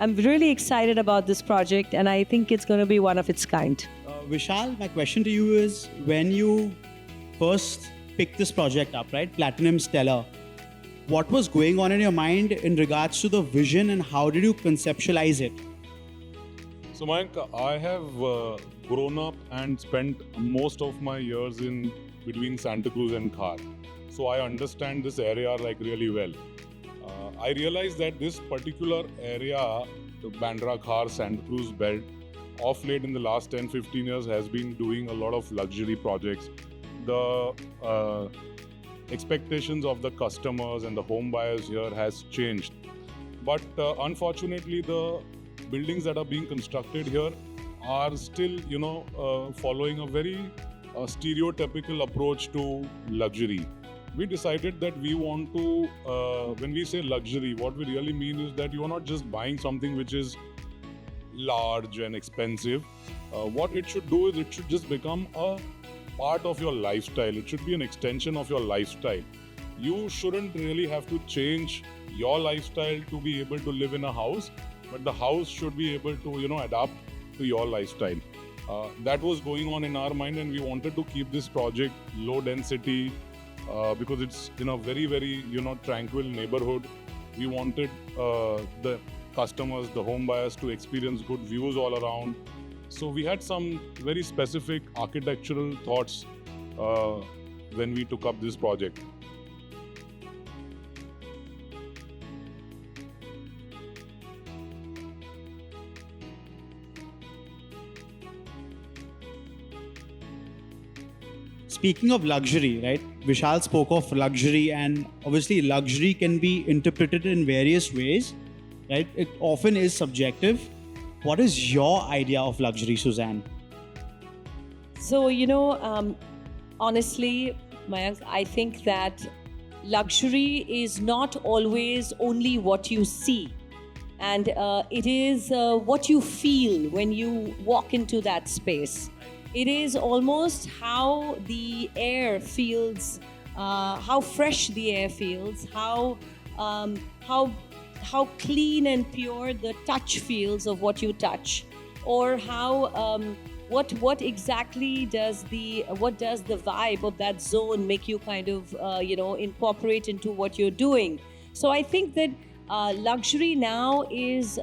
I'm really excited about this project, and I think it's going to be one of its kind. Vishal, my question to you is, when you first picked this project up, right, Platinum Stellar, what was going on in your mind in regards to the vision and how did you conceptualize it? So, Mayank, I have grown up and spent most of my years in between Santa Cruz and Khar. So, I understand this area like really well. I realized that this particular area, the Bandra Khar Santa Cruz belt, of late in the last 10-15 years has been doing a lot of luxury projects. The expectations of the customers and the home buyers here has changed. But unfortunately, the buildings that are being constructed here are still, following a very stereotypical approach to luxury. We decided that we want to, when we say luxury, what we really mean is that you are not just buying something which is large and expensive. What it should do is it should just become a part of your lifestyle. It should be an extension of your lifestyle. You shouldn't really have to change your lifestyle to be able to live in a house, but the house should be able to, adapt to your lifestyle. That was going on in our mind, and we wanted to keep this project low density because it's in a very, very, tranquil neighborhood. We wanted the customers, the home buyers, to experience good views all around. So we had some very specific architectural thoughts when we took up this project. Speaking of luxury, right? Vishal spoke of luxury, and obviously luxury can be interpreted in various ways, right? It often is subjective. What is your idea of luxury, Suzanne? So, honestly, Mayank, I think that luxury is not always only what you see. And it is what you feel when you walk into that space. It is almost how the air feels, how fresh the air feels, how clean and pure the touch feels of what you touch, or how what exactly does the vibe of that zone make you kind of incorporate into what you're doing. So I think that luxury now is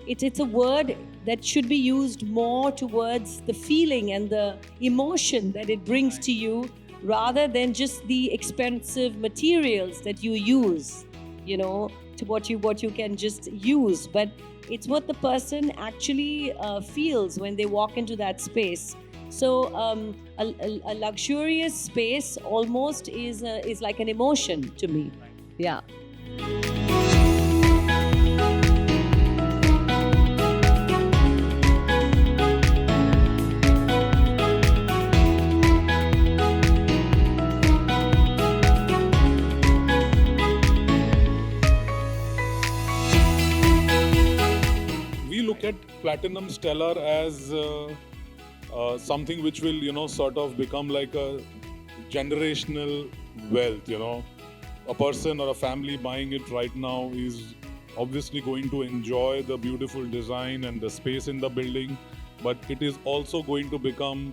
it's a word that should be used more towards the feeling and the emotion that it brings to you, rather than just the expensive materials that you use, to what you can just use. But it's what the person actually feels when they walk into that space. So a luxurious space almost is like an emotion to me. Yeah. Look at Platinum Stellar as something which will, sort of become like a generational wealth. A person or a family buying it right now is obviously going to enjoy the beautiful design and the space in the building, but it is also going to become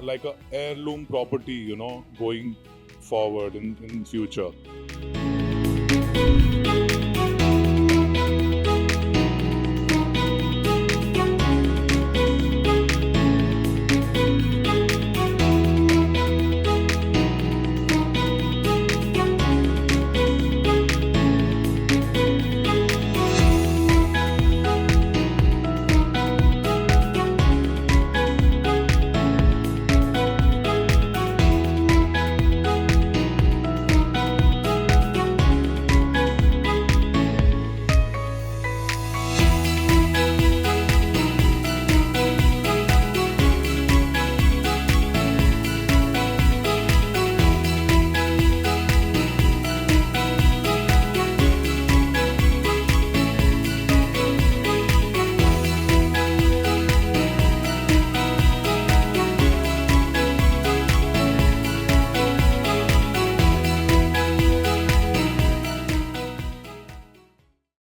like a heirloom property, going forward in future.